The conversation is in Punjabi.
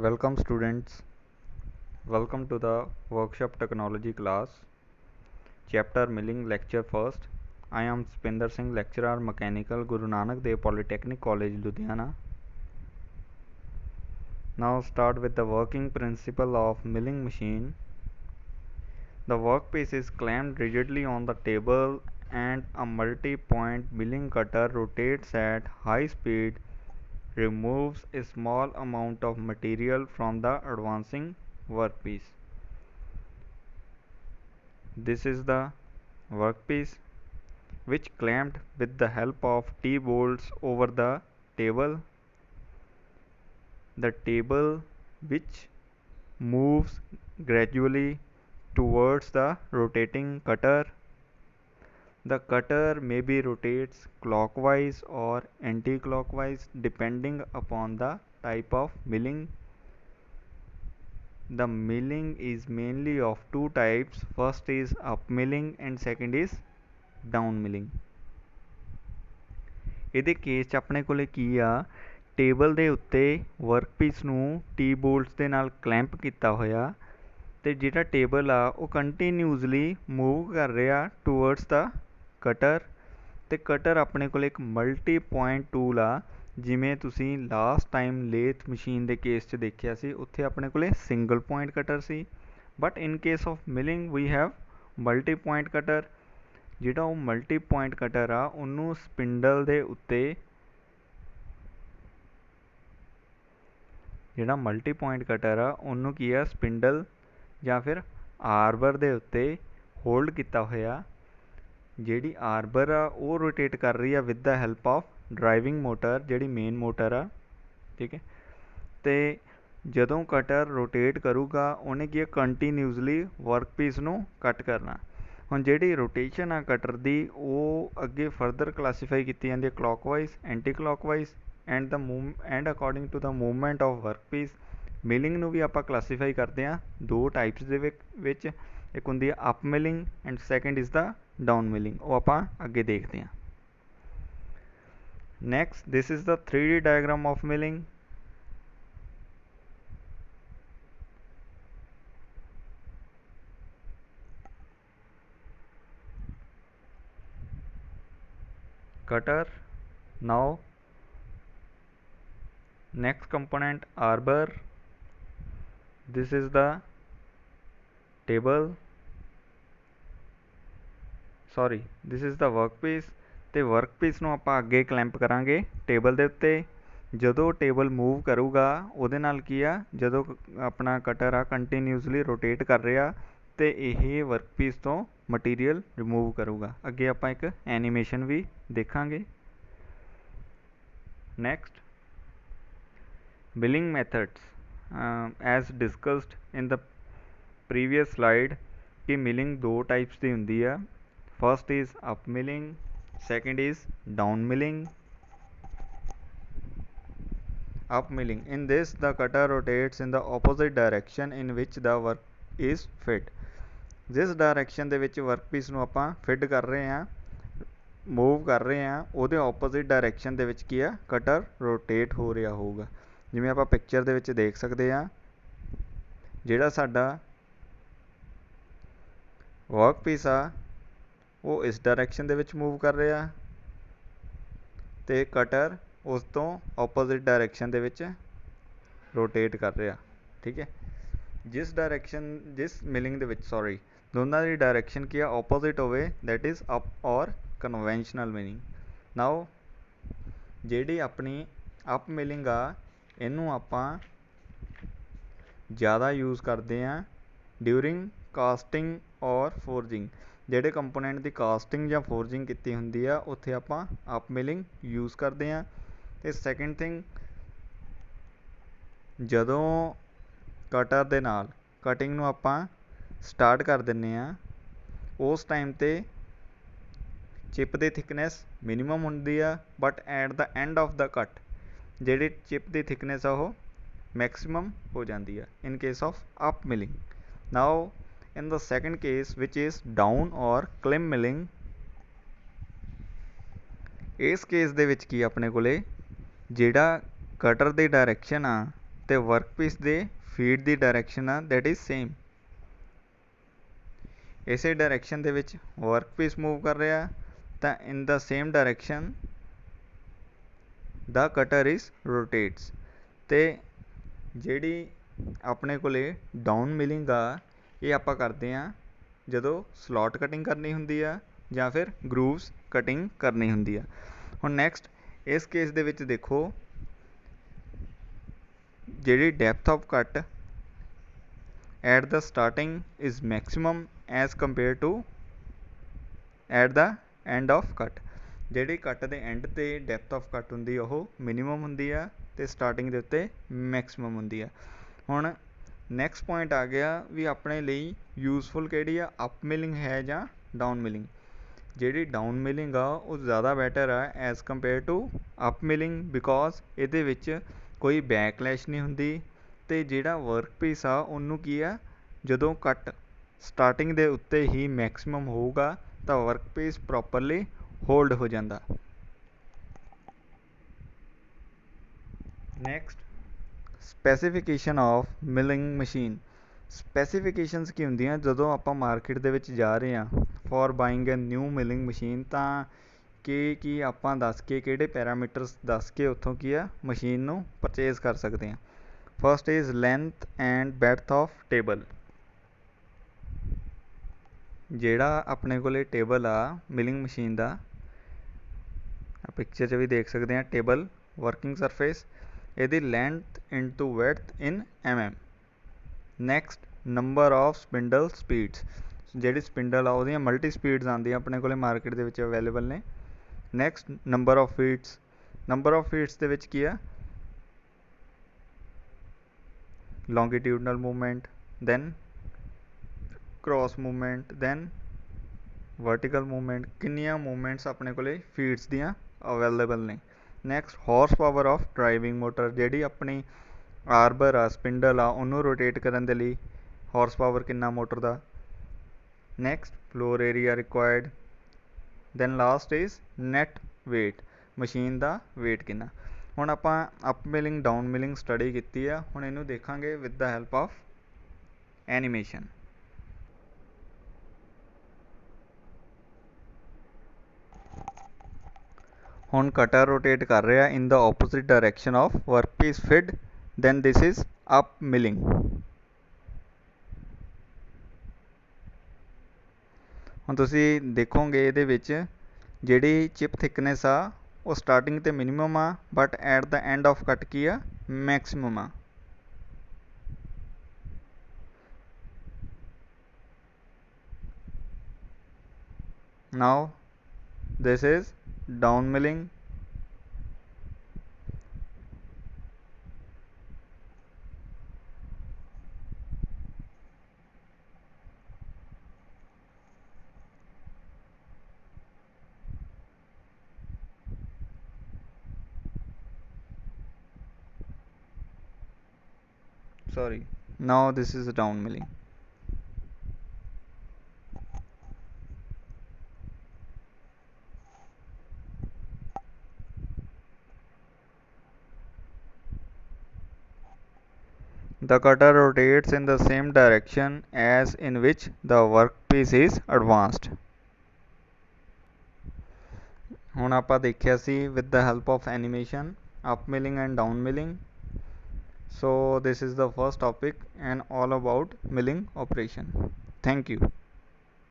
Welcome students, welcome to the workshop technology class, chapter milling lecture first. I am Spinder Singh, lecturer mechanical, Guru Nanak Dev Polytechnic College, Ludhiana. Now start with the working principle of milling machine. The workpiece is clamped rigidly on the table and a multi-point milling cutter rotates at high speed, removes a small amount of material from the advancing workpiece. This is the workpiece which clamped with the help of T-bolts over the table. The table which moves gradually towards the rotating cutter. The cutter maybe rotates clockwise or anti-clockwise depending upon the type of milling. The milling is mainly of two types. First is up milling and second is down milling. ਇਹਦੇ ਕੇਸ 'ਚ ਆਪਣੇ ਕੋਲੇ ਕੀ ਆ, ਟੇਬਲ ਦੇ ਉੱਤੇ ਵਰਕਪੀਸ ਨੂੰ ਟੀ ਬੋਲਟਸ ਦੇ ਨਾਲ ਕਲੈਂਪ ਕੀਤਾ ਹੋਇਆ ਅਤੇ ਜਿਹੜਾ ਟੇਬਲ ਆ ਉਹ ਕੰਟੀਨਿਊਸਲੀ ਮੂਵ ਕਰ ਰਿਹਾ ਟੂਵਰਡਸ ਦਾ ਕਟਰ। ਅਤੇ ਕਟਰ ਆਪਣੇ ਕੋਲ ਇੱਕ ਮਲਟੀ ਪੁਆਇੰਟ ਟੂਲ ਆ, ਜਿਵੇਂ ਤੁਸੀਂ ਲਾਸਟ ਟਾਈਮ ਲੇਥ ਮਸ਼ੀਨ ਦੇ ਕੇਸ 'ਚ ਦੇਖਿਆ ਸੀ, ਉੱਥੇ ਆਪਣੇ ਕੋਲ ਸਿੰਗਲ ਪੁਆਇੰਟ ਕਟਰ ਸੀ। But in case of milling we have multi point cutter. ਜਿਹੜਾ ਉਹ ਮਲਟੀ ਪੁਆਇੰਟ ਕਟਰ ਆ ਉਹਨੂੰ ਸਪਿੰਡਲ ਦੇ ਉੱਤੇ, ਜਿਹੜਾ ਮਲਟੀ ਪੁਆਇੰਟ ਕਟਰ ਆ ਉਹਨੂੰ ਕੀ ਆ, ਸਪਿੰਡਲ ਜਾਂ ਫਿਰ ਆਰਬਰ ਦੇ ਉੱਤੇ ਹੋਲਡ ਕੀਤਾ ਹੋਇਆ। ਜਿਹੜੀ ਆਰਬਰ ਆ ਉਹ ਰੋਟੇਟ ਕਰ ਰਹੀ ਆ with the help of driving motor, ਜਿਹੜੀ ਮੇਨ ਮੋਟਰ ਆ, ਠੀਕ ਹੈ। ਅਤੇ ਜਦੋਂ ਕਟਰ ਰੋਟੇਟ ਕਰੂਗਾ ਉਹਨੇ ਕੀ ਆ, ਕੰਟੀਨਿਊਸਲੀ ਵਰਕਪੀਸ ਨੂੰ ਕੱਟ ਕਰਨਾ। ਹੁਣ ਜਿਹੜੀ ਰੋਟੇਸ਼ਨ ਆ ਕਟਰ ਦੀ ਉਹ ਅੱਗੇ ਫਰਦਰ ਕਲਾਸੀਫਾਈ ਕੀਤੀ ਜਾਂਦੀ ਹੈ clockwise, anti clockwise and according to the movement of workpiece. Milling ਨੂੰ ਵੀ ਆਪਾਂ ਕਲਾਸੀਫਾਈ ਕਰਦੇ ਹਾਂ ਦੋ ਟਾਈਪਸ ਦੇ ਵਿੱਚ। ਇੱਕ ਹੁੰਦੀ ਹੈ up milling and second is the down milling. ਉਹ ਆਪਾਂ ਅੱਗੇ ਦੇਖਦੇ ਹਾਂ। Next, this is the 3D diagram of milling. Cutter. Now next component arbor. This is the table, sorry this is the workpiece। ਤੇ ਵਰਕਪੀਸ ਨੂੰ ਆਪਾਂ ਅੱਗੇ ਕਲੈਂਪ ਕਰਾਂਗੇ ਟੇਬਲ ਦੇ ਉੱਤੇ। ਜਦੋਂ ਟੇਬਲ ਮੂਵ ਕਰੂਗਾ ਉਹਦੇ ਨਾਲ ਕੀ ਆ, ਜਦੋਂ ਆਪਣਾ ਕਟਰ ਆ ਕੰਟੀਨਿਊਸਲੀ ਰੋਟੇਟ ਕਰ ਰਿਹਾ ਅਤੇ ਇਹ ਵਰਕਪੀਸ ਤੋਂ ਮਟੀਰੀਅਲ ਰਿਮੂਵ ਕਰੂਗਾ। ਅੱਗੇ ਆਪਾਂ ਇੱਕ ਐਨੀਮੇਸ਼ਨ ਵੀ ਦੇਖਾਂਗੇ। Next, milling methods, as discussed in the previous slide कि milling दो types ਦੀ ਹੁੰਦੀ ਆ। First is up milling, second is down milling। Up milling, in this the cutter rotates in the opposite direction in which the work is fit। ਜਿਸ ਡਾਇਰੈਕਸ਼ਨ ਦੇ ਵਿੱਚ ਵਰਕਪੀਸ ਨੂੰ ਆਪਾਂ ਫਿੱਟ ਕਰ ਰਹੇ ਹਾਂ, ਮੂਵ ਕਰ ਰਹੇ ਹਾਂ, ਉਹਦੇ ਆਪੋਜ਼ਿਟ ਡਾਇਰੈਕਸ਼ਨ ਦੇ ਵਿੱਚ ਕੀ ਆ, ਕਟਰ ਰੋਟੇਟ ਹੋ ਰਿਹਾ ਹੋਊਗਾ। ਜਿਵੇਂ ਆਪਾਂ ਪਿਕਚਰ ਦੇ ਵਿੱਚ ਦੇਖ ਸਕਦੇ ਹਾਂ, ਜਿਹੜਾ ਸਾਡਾ ਵਰਕਪੀਸ ਆ ਉਹ ਇਸ ਡਾਇਰੈਕਸ਼ਨ ਦੇ ਵਿੱਚ ਮੂਵ ਕਰ ਰਿਹਾ ਅਤੇ ਕਟਰ ਉਸ ਤੋਂ ਆਪੋਜ਼ਿਟ ਡਾਇਰੈਕਸ਼ਨ ਦੇ ਵਿੱਚ ਰੋਟੇਟ ਕਰ ਰਿਹਾ, ਠੀਕ ਹੈ। ਜਿਸ ਮਿਲਿੰਗ ਦੇ ਵਿੱਚ ਦੋਨਾਂ ਦੀ ਡਾਇਰੈਕਸ਼ਨ ਕੀ ਆ, ਆਪੋਜ਼ਿਟ ਹੋਵੇ, ਦੈਟ ਇਜ਼ ਅਪ ਔਰ ਕਨਵੈਂਸ਼ਨਲ ਮਿਲਿੰਗ। ਨਾਓ ਜਿਹੜੀ ਆਪਣੀ ਅਪ ਮਿਲਿੰਗ ਆ ਇਹਨੂੰ ਆਪਾਂ ਜ਼ਿਆਦਾ ਯੂਜ਼ ਕਰਦੇ ਹਾਂ ਡਿਊਰਿੰਗ ਕਾਸਟਿੰਗ ਔਰ ਫੋਰਜਿੰਗ। ਜਿਹੜੇ ਕੰਪੋਨੈਂਟ ਦੀ ਕਾਸਟਿੰਗ ਜਾਂ ਫੋਰਜਿੰਗ ਕੀਤੀ ਹੁੰਦੀ ਆ ਉੱਥੇ ਆਪਾਂ ਅਪ ਮਿਲਿੰਗ ਯੂਜ਼ ਕਰਦੇ ਹਾਂ। ਅਤੇ ਸੈਕਿੰਡ ਥਿੰਗ, ਜਦੋਂ ਕਟਰ ਦੇ ਨਾਲ ਕਟਿੰਗ ਨੂੰ ਆਪਾਂ ਸਟਾਰਟ ਕਰ ਦਿੰਦੇ ਹਾਂ ਉਸ ਟਾਈਮ 'ਤੇ ਚਿਪ ਦੀ ਥਿਕਨੈਸ ਮਿਨੀਮਮ ਹੁੰਦੀ ਆ, but at the end of the cut ਜਿਹੜੀ ਚਿਪ ਦੀ ਥਿਕਨੈਸ ਆ ਉਹ ਮੈਕਸੀਮਮ ਹੋ ਜਾਂਦੀ ਆ ਇਨ case of up milling. Now in the second case which is down ਔਰ ਕਲਿਮ ਮਿਲਿੰਗ। ਇਸ ਕੇਸ ਦੇ ਵਿੱਚ ਕੀ ਆਪਣੇ ਕੋਲੇ ਜਿਹੜਾ ਕਟਰ ਦੀ ਡਾਇਰੈਕਸ਼ਨ ਆ ਤੇ ਵਰਕਪੀਸ ਦੇ ਫੀਡ ਦੀ ਡਾਇਰੈਕਸ਼ਨ ਆ ਦੈਟ ਇਜ਼ ਸੇਮ। ਇਸੇ ਡਾਇਰੈਕਸ਼ਨ ਦੇ ਵਿੱਚ ਵਰਕਪੀਸ ਮੂਵ ਕਰ ਰਿਹਾ ਤਾਂ in the same direction the cutter is rotates. ਤੇ ਜਿਹੜੀ ਆਪਣੇ ਕੋਲੇ ਡਾਊਨ ਮਿਲਿੰਗ ਆ ਇਹ ਆਪਾਂ ਕਰਦੇ ਹਾਂ ਜਦੋਂ ਸਲੋਟ ਕਟਿੰਗ ਕਰਨੀ ਹੁੰਦੀ ਆ ਜਾਂ ਫਿਰ ਗਰੂਵਸ ਕਟਿੰਗ ਕਰਨੀ ਹੁੰਦੀ ਆ। ਹੁਣ ਨੈਕਸਟ ਇਸ ਕੇਸ ਦੇ ਵਿੱਚ ਦੇਖੋ ਜਿਹੜੀ depth of cut at the starting is maximum as compare to at the end of cut. ਜਿਹੜੀ ਕੱਟ ਦੇ ਐਂਡ 'ਤੇ ਡੈਪਥ ਆਫ ਕੱਟ ਹੁੰਦੀ ਆ ਉਹ ਮਿਨੀਮਮ ਹੁੰਦੀ ਆ ਅਤੇ ਸਟਾਰਟਿੰਗ ਦੇ ਉੱਤੇ ਮੈਕਸੀਮਮ ਹੁੰਦੀ ਆ। ਹੁਣ ਨੈਕਸਟ ਪੁਆਇੰਟ ਆ ਗਿਆ ਵੀ ਆਪਣੇ ਲਈ ਯੂਜ਼ਫੁਲ ਕਿਹੜੀ ਆ, ਅਪ ਮਿਲਿੰਗ ਹੈ ਜਾਂ ਡਾਊਨ ਮਿਲਿੰਗ। ਜਿਹੜੀ ਡਾਊਨ ਮਿਲਿੰਗ ਆ ਉਹ ਜ਼ਿਆਦਾ ਬੈਟਰ ਆ as compare to up milling, because ਇਹਦੇ ਵਿੱਚ ਕੋਈ ਬੈਕਲੈਸ਼ ਨਹੀਂ ਹੁੰਦੀ ਅਤੇ ਜਿਹੜਾ ਵਰਕ ਪੀਸ ਆ ਉਹਨੂੰ ਕੀ ਆ ਜਦੋਂ ਕੱਟ ਸਟਾਰਟਿੰਗ ਦੇ ਉੱਤੇ ਹੀ ਮੈਕਸੀਮਮ ਹੋਊਗਾ ਤਾਂ ਵਰਕ ਪੀਸ ਪ੍ਰੋਪਰਲੀ ਹੋਲਡ ਹੋ ਜਾਂਦਾ। Next specification of milling machine. Specifications ਕੀ ਹੁੰਦੀਆਂ ਜਦੋਂ ਆਪਾਂ ਮਾਰਕੀਟ ਦੇ ਵਿੱਚ ਜਾ ਰਹੇ ਹਾਂ for buying a new milling machine, ਤਾਂ ਕੀ ਆਪਾਂ ਦੱਸ ਕੇ ਕਿਹੜੇ ਪੈਰਾਮੀਟਰਸ ਦੱਸ ਕੇ ਉੱਥੋਂ ਕੀ ਆ ਮਸ਼ੀਨ ਨੂੰ ਪਰਚੇਜ਼ ਕਰ ਸਕਦੇ ਹਾਂ। First is length and breadth of table. ਜਿਹੜਾ ਆਪਣੇ ਕੋਲੇ ਟੇਬਲ ਆ ਮਿਲਿੰਗ ਮਸ਼ੀਨ ਦਾ ਪਿਕਚਰ 'ਚ ਵੀ ਦੇਖ ਸਕਦੇ ਹਾਂ, ਟੇਬਲ ਵਰਕਿੰਗ ਸਰਫੇਸ, ਇਹਦੀ length into width in mm। Next number of spindle speeds. ਜਿਹੜੀ ਸਪਿੰਡਲ ਆ ਉਹਦੀਆਂ ਮਲਟੀ ਸਪੀਡਸ ਆਉਂਦੀਆਂ ਆਪਣੇ ਕੋਲੇ ਮਾਰਕੀਟ ਦੇ ਵਿੱਚ ਅਵੇਲੇਬਲ ਨੇ। Next number of feeds. Number of feeds ਦੇ ਵਿੱਚ ਕੀ ਆ longitudinal movement, then cross movement, then vertical movement. ਕਿੰਨੀਆਂ ਮੂਵਮੈਂਟਸ ਆਪਣੇ ਕੋਲੇ ਫੀਟਸ ਦੀਆਂ ਅਵੇਲੇਬਲ ਨੇ। Next horse power of driving motor. ਜਿਹੜੀ ਆਪਣੀ ਆਰਬਰ ਆ ਸਪਿੰਡਲ ਆ ਉਹਨੂੰ ਰੋਟੇਟ ਕਰਨ ਦੇ ਲਈ ਹਾਰਸ ਪਾਵਰ ਕਿੰਨਾ ਮੋਟਰ ਦਾ। Next floor area required. Then last is net weight, machine ਦਾ ਵੇਟ ਕਿੰਨਾ। ਹੁਣ ਆਪਾਂ up milling down milling study ਕੀਤੀ ਆ, ਹੁਣ ਇਹਨੂੰ ਦੇਖਾਂਗੇ with the help of animation. ਹੁਣ ਕਟਰ ਰੋਟੇਟ ਕਰ ਰਿਹਾ in the opposite direction of work piece feed, then this is up milling. ਹੁਣ ਤੁਸੀਂ ਦੇਖੋਗੇ ਇਹਦੇ ਵਿੱਚ ਜਿਹੜੀ ਚਿਪ ਥਿਕਨੈਸ ਆ ਉਹ ਸਟਾਰਟਿੰਗ 'ਤੇ ਮਿਨੀਮਮ ਆ but at the end of ਕੱਟ ਕੀ ਆ ਮੈਕਸੀਮਮ ਆ। ਨਾਓ this is down milling, sorry, now this is down milling. The cutter rotates in the same direction as in which the workpiece is advanced. ਹੁਣ ਆਪਾਂ ਦੇਖਿਆ ਸੀ with the help of animation up milling and down milling. So this is the first topic and all about milling operation. Thank you.